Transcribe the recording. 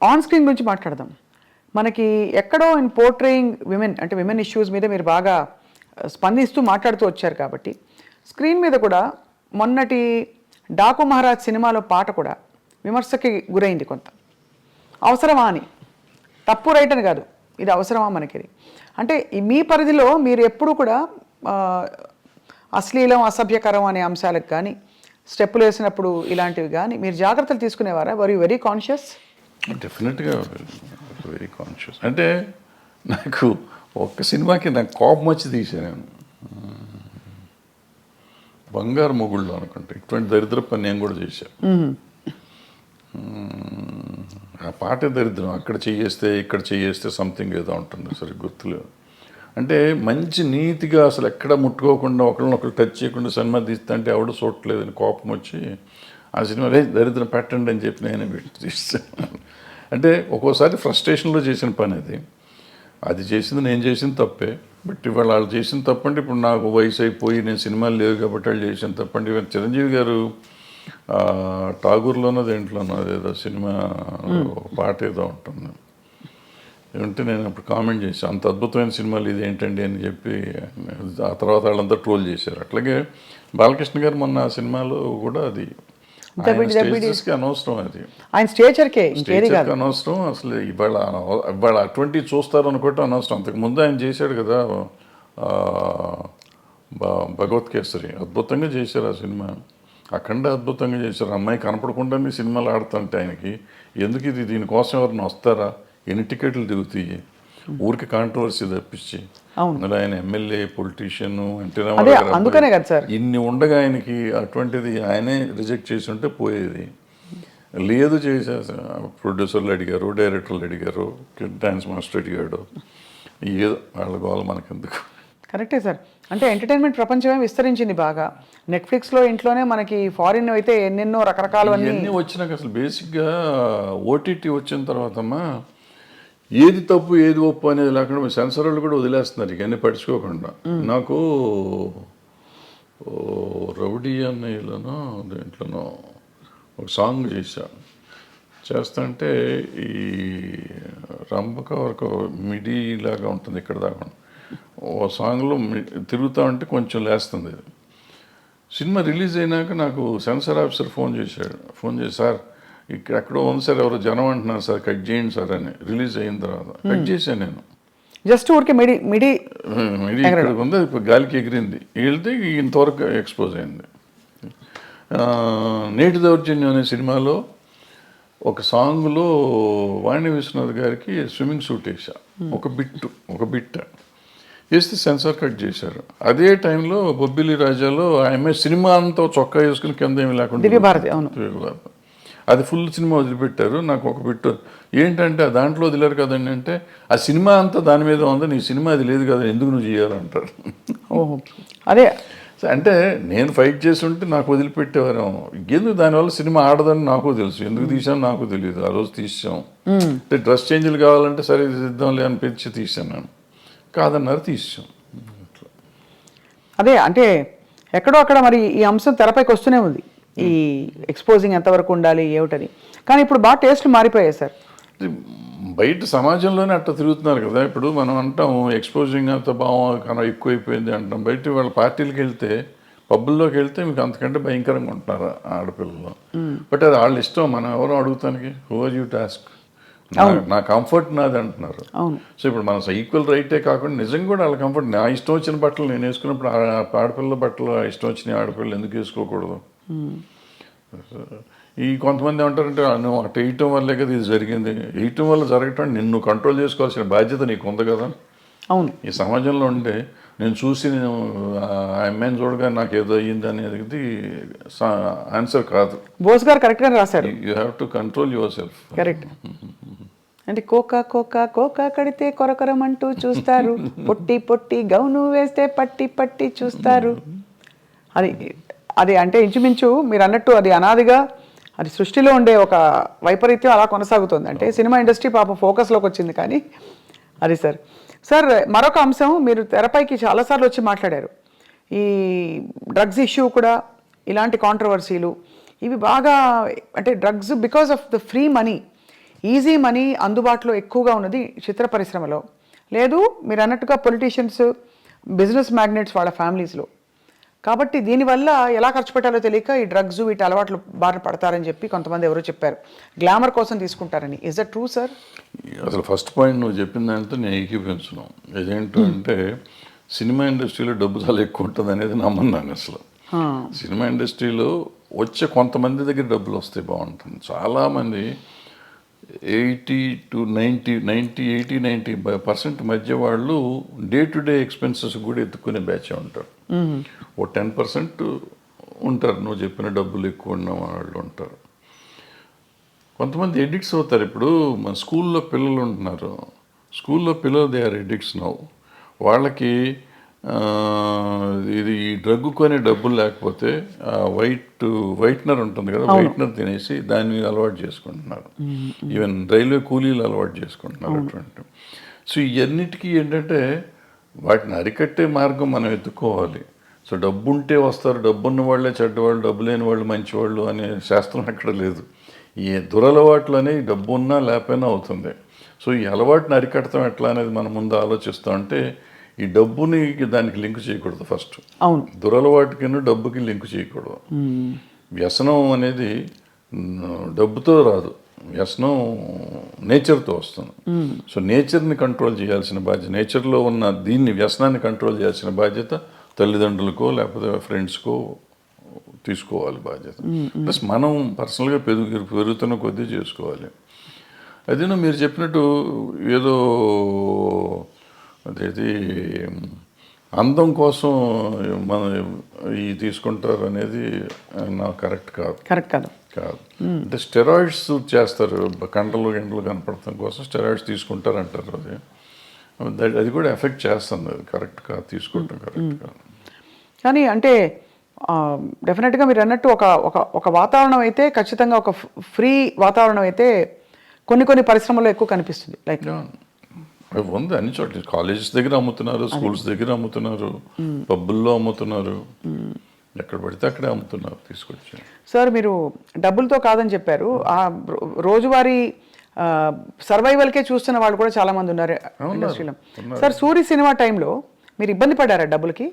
On screen గురించి మాట్లాడదాం. మనకి ఎక్కడో ఇన్ పోర్ట్రేయింగ్ విమెన్ అంటే విమెన్ ఇష్యూస్ మీద మీరు బాగా స్పందిస్తూ మాట్లాడుతూ వచ్చారు కాబట్టి స్క్రీన్ మీద కూడా మొన్నటి డాకు మహారాజ్ సినిమాలో పాట కూడా విమర్శకి గురైంది కొంత. అవసరమా అని, తప్పు రైట్ అని కాదు, ఇది అవసరమా మనకి అంటే మీ పరిధిలో మీరు ఎప్పుడు కూడా అశ్లీలం అసభ్యకరం అనే అంశాలకు కానీ స్టెప్పులు వేసినప్పుడు ఇలాంటివి కానీ మీరు జాగ్రత్తలు తీసుకునేవారా? Were you very conscious? డెఫినెట్గా వెరీ కాన్షియస్. అంటే నాకు ఒక్క సినిమాకి నాకు కోపం వచ్చి తీసాను నేను, బంగారు మొగుళ్ళు అనుకుంటా. ఇటువంటి దరిద్ర పని నేను కూడా చేశాను. ఆ పాటే దరిద్రం. అక్కడ చేయేస్తే ఇక్కడ చేయేస్తే సంథింగ్ ఏదో ఉంటుంది, సరే గుర్తులేదు. అంటే మంచి నీతిగా అసలు ఎక్కడ ముట్టుకోకుండా ఒకరినొకరు టచ్ చేయకుండా సినిమా తీస్తా అంటే ఎవడు చూడలేదని కోపం వచ్చి ఆ సినిమా దరిద్రం పెట్టండి అని చెప్పి నేనే పెట్టి తీస్తాను. అంటే ఒక్కోసారి ఫ్రస్ట్రేషన్లో చేసిన పని అది చేసింది నేను చేసిన తప్పే. బట్ ఇవాళ వాళ్ళు చేసిన తప్పంటే ఇప్పుడు నాకు వయసు అయిపోయి నేను సినిమాలు లేవు కాబట్టి వాళ్ళు చేసిన తప్పండి. ఇవాళ చిరంజీవి గారు ఠాగూర్లోనో దేంట్లోనో అదేదో సినిమా పాట ఏదో ఉంటుంది ఉంటే నేను అప్పుడు కామెంట్ చేశాను, అంత అద్భుతమైన సినిమాలు ఇది ఏంటండి అని చెప్పి. ఆ తర్వాత వాళ్ళంతా ట్రోల్ చేశారు. అట్లాగే బాలకృష్ణ గారు మొన్న ఆ సినిమాలో కూడా అది అనవసరం, అది ఆయన స్టేచర్కి అనవసరం. అసలు ఇవాళ అటువంటివి చూస్తారు అనుకోవటం అనవసరం. అంతకుముందు ఆయన చేశాడు కదా భగవత్ కేసరి, అద్భుతంగా చేశారు ఆ సినిమా. అఖండ అద్భుతంగా చేశారు. అమ్మాయి కనపడకుండానే సినిమాలు ఆడుతుంటే ఆయనకి ఎందుకు ఇది, దీనికోసం ఎవరిని వస్తారా, ఎన్ని టికెట్లు దిగుతాయి, ఊరికి కాంట్రవర్సీ తప్పించి. అందులో ఆయన ఎమ్మెల్యే పొలిటీషియన్ అందుకనే కదా సార్ ఇన్ని ఉండగా ఆయనకి అటువంటిది ఆయనే రిజెక్ట్ చేసి ఉంటే పోయేది. లేదు చేసే ప్రొడ్యూసర్లు అడిగారు, డైరెక్టర్లు అడిగారు, డాన్స్ మాస్టర్ అడిగాడు, ఏదో వాళ్ళ గోల మనకెందుకు. కరెక్టే సార్. అంటే ఎంటర్టైన్మెంట్ ప్రపంచమే విస్తరించింది బాగా. నెట్ఫ్లిక్స్లో ఇంట్లోనే మనకి ఫారిన్ అయితే ఎన్నెన్నో రకరకాలు అన్నీ వచ్చినాక అసలు బేసిక్గా ఓటీటీ వచ్చిన తర్వాతమ్మా ఏది తప్పు ఏది ఒప్పు అనేది లేకుండా సెన్సర్ వాళ్ళు కూడా వదిలేస్తున్నారు ఇవన్నీ పట్టించుకోకుండా. నాకు రౌడీ అన్నయ్యలోనో దేంట్లోనో ఒక సాంగ్ చేస్తాంటే ఈ రంభక వరకు మిడీ లాగా ఉంటుంది ఇక్కడ దాకా, ఓ సాంగ్లో తిరుగుతూ ఉంటే కొంచెం లేస్తుంది. సినిమా రిలీజ్ అయినాక నాకు సెన్సార్ ఆఫీసర్ ఫోన్ చేసి సార్ ఇక్కడ ఎక్కడో ఉంది సార్, ఎవరో జనం అంటున్నారు సార్, కట్ చేయండి సార్ అని. రిలీజ్ అయిన తర్వాత కట్ చేశాను నేను. జస్ట్ ఊరికి మిడి ఇక్కడ ఉంది, ఇప్పుడు గాలికి ఎగిరింది, వెళ్తే ఇంతవరకు ఎక్స్పోజ్ అయింది. నేటి దౌర్జన్యం అనే సినిమాలో ఒక సాంగ్లో వాణి విశ్వనాథ్ గారికి స్విమ్మింగ్ సూట్ వేసా, ఒక బిట్ వేస్తే సెన్సార్ కట్ చేశారు. అదే టైంలో బొబ్బిలి రాజాలో ఆమె సినిమా అంతా చొక్కా వేసుకుని కింద ఏమి లేకుండా దివ్యభారతి అది ఫుల్ సినిమా వదిలిపెట్టారు. నాకు ఒక బిట్టు ఏంటంటే దాంట్లో వదిలేరు కదండి అంటే, ఆ సినిమా అంతా దాని మీద ఉంది, నీ సినిమా అది లేదు కదా, ఎందుకు నువ్వు చేయాలంటారు. అదే అంటే నేను ఫైట్ చేసి ఉంటే నాకు వదిలిపెట్టేవారు. ఎందుకు దానివల్ల సినిమా ఆడదని నాకు తెలుసు, ఎందుకు తీసాను నాకు తెలియదు. ఆ రోజు తీసాం అంటే డ్రెస్ చేంజ్లు కావాలంటే సరే ఇద్దాంలే అనిపించి తీసాను నేను, కాదన్నారు తీసాం. అదే అంటే ఎక్కడో అక్కడ మరి ఈ అంశం తెరపైకి వస్తూనే ఉంది, ఈ ఎక్స్పోజింగ్ ఎంతవరకు ఉండాలి ఏమిటని. కానీ ఇప్పుడు బాగా టేస్ట్లు మారిపోయాయి సార్. బయట సమాజంలోనే అట్లా తిరుగుతున్నారు కదా. ఇప్పుడు మనం అంటాం ఎక్స్పోజింగ్ అంత బాగా ఎక్కువైపోయింది అంటాం. బయట వాళ్ళ పార్టీలకు వెళ్తే, పబ్బుల్లోకి వెళ్తే మీకు అంతకంటే భయంకరంగా ఉంటున్నారు ఆడపిల్లలు. బట్ అది వాళ్ళ ఇష్టం, మనం ఎవరో అడుగుతానికి, హూ ఆర్ యూ టాస్క్, నా కంఫర్ట్ నాది అంటున్నారు. సో ఇప్పుడు మన ఈక్వల్ రైటే కాకుండా నిజంగా కూడా వాళ్ళ కంఫర్ట్, నా ఇష్టం వచ్చిన బట్టలు నేను వేసుకున్నప్పుడు ఆడపిల్లల బట్టలు ఇష్టం వచ్చిన ఆడపిల్లలు ఎందుకు వేసుకోకూడదు. ఈ కొంతమంది ఏమంటారంటే నువ్వు అటు వేయటం వల్లే కదా ఇది జరిగింది, వేయటం వల్ల జరగటం నిన్ను కంట్రోల్ చేసుకోవాల్సిన బాధ్యత నీకు ఉంది కదా. అవును, ఈ సమాజంలో ఉంటే నేను చూసి నేను ఆ అమ్మాయిని చూడగా నాకు ఏదో అయ్యింది అనేది ఆన్సర్ కాదు. బోస్ గారు కరెక్ట్గా రాశారు, you have to control your self. Correct. అంటే కోకా కడితే కొరకొరమంటూ చూస్తారు, పొట్టి గౌను వేస్తే పట్టి చూస్తారు. అది అంటే ఇంచుమించు మీరు అన్నట్టు అది అనాదిగా అది సృష్టిలో ఉండే ఒక వైపరీత్యం అలా కొనసాగుతుంది. అంటే సినిమా ఇండస్ట్రీ పాపం ఫోకస్లోకి వచ్చింది కానీ అది సార్ మరొక అంశం మీరు తెరపైకి చాలాసార్లు వచ్చి మాట్లాడారు, ఈ డ్రగ్స్ ఇష్యూ కూడా ఇలాంటి కాంట్రవర్సీలు ఇవి బాగా అంటే drugs because of the free money easy money అందుబాటులో ఎక్కువగా ఉన్నది చిత్ర పరిశ్రమలో, లేదు మీరు అన్నట్టుగా పొలిటీషియన్స్, బిజినెస్ మ్యాగ్నెట్స్ వాళ్ళ ఫ్యామిలీస్లో. కాబట్టి దీనివల్ల ఎలా ఖర్చు పెట్టాలో తెలియక ఈ డ్రగ్స్ వీటి అలవాట్లు బారిన పడతారని చెప్పి కొంతమంది ఎవరో చెప్పారు, గ్లామర్ కోసం తీసుకుంటారని. Is that true sir? అసలు ఫస్ట్ పాయింట్ నువ్వు చెప్పిన దాంతో నేను ఏకీపించను. ఇదేంటంటే సినిమా ఇండస్ట్రీలో డబ్బు చాలా ఎక్కువ ఉంటుంది అనేది నమ్మన్నాను అసలు. సినిమా ఇండస్ట్రీలో వచ్చే కొంతమంది దగ్గర డబ్బులు వస్తే బాగుంటుంది. చాలామంది 80% మధ్య వాళ్ళు డే టు డే ఎక్స్పెన్సెస్ కూడా ఎత్తుకునే బ్యాచే ఉంటారు. ఓ 10% ఉంటారు నువ్వు చెప్పిన డబ్బులు ఎక్కువ ఉన్న వాళ్ళు ఉంటారు. కొంతమంది ఎడిక్ట్స్ అవుతారు. ఇప్పుడు మన స్కూల్లో పిల్లలు ఉంటున్నారు, స్కూల్లో పిల్లలు దే ఆర్ ఎడిక్ట్స్ నౌ. వాళ్ళకి ఇది ఈ డ్రగ్ కొనే డబ్బులు లేకపోతే వైట్నర్ ఉంటుంది కదా, వైట్నర్ తినేసి దాన్ని అలవాటు చేసుకుంటున్నారు. ఈవెన్ రైల్వే కూలీలు అలవాటు చేసుకుంటున్నారు అటువంటి. సో ఇవన్నిటికీ ఏంటంటే వాటిని అరికట్టే మార్గం మనం ఎత్తుకోవాలి. సో డబ్బు ఉంటే వస్తారు, డబ్బున్న వాళ్ళే చెడ్డవాళ్ళు, డబ్బు లేని వాళ్ళు మంచివాళ్ళు అనే శాస్త్రం ఎక్కడ లేదు. ఈ దురలవాట్లు అనేవి డబ్బు ఉన్నా లేకపోయినా అవుతుంది. సో ఈ అలవాటుని అరికడతాం ఎట్లా అనేది మనం ముందు ఆలోచిస్తాం. అంటే ఈ డబ్బుని దానికి లింక్ చేయకూడదు ఫస్ట్. అవును, దురలవాటుకి డబ్బుకి లింక్ చేయకూడదు. వ్యసనం అనేది డబ్బుతో రాదు, వ్యసనం నేచర్తో వస్తుంది. సో నేచర్ని కంట్రోల్ చేయాల్సిన బాధ్యత, నేచర్లో ఉన్న దీన్ని వ్యసనాన్ని కంట్రోల్ చేయాల్సిన బాధ్యత తల్లిదండ్రులకో లేకపోతే ఫ్రెండ్స్కో తీసుకోవాలి బాధ్యత. ప్లస్ మనం పర్సనల్గా పెరుగుతున్న కొద్దీ చేసుకోవాలి. అదేనా మీరు చెప్పినట్టు ఏదో అదేది అందం కోసం మనం ఈ తీసుకుంటారు అనేది నాకు కరెక్ట్ కాదు. కాదు. అంటే స్టెరాయిడ్స్ చేస్తారు, కండలు కనపడటం కోసం స్టెరాయిడ్స్ తీసుకుంటారు అంటారు. అది కూడా ఎఫెక్ట్ చేస్తుంది. అది కరెక్ట్ కాదు, తీసుకోవటం కరెక్ట్ కాదు. కానీ అంటే డెఫినెట్గా మీరు అన్నట్టు ఒక వాతావరణం అయితే ఖచ్చితంగా ఒక ఫ్రీ వాతావరణం అయితే కొన్ని పరిశ్రమల్లో ఎక్కువ కనిపిస్తుంది. లైక్ ఉంది అన్ని చోట్ల, కాలేజెస్ దగ్గర అమ్ముతున్నారు, స్కూల్స్ దగ్గర అమ్ముతున్నారు, పబ్బుల్లో అమ్ముతున్నారు, ఎక్కడ పడితే అక్కడే అమ్ముతున్నారు తీసుకొచ్చి. సార్ మీరు డబ్బులతో కాదని చెప్పారు, ఆ రోజువారీ సర్వైవల్కే చూస్తున్న వాళ్ళు కూడా చాలా మంది ఉన్నారు ఇండస్ట్రీలో. సార్ సూరి సినిమా టైంలో మీరు ఇబ్బంది పడ్డారా డబ్బులకి?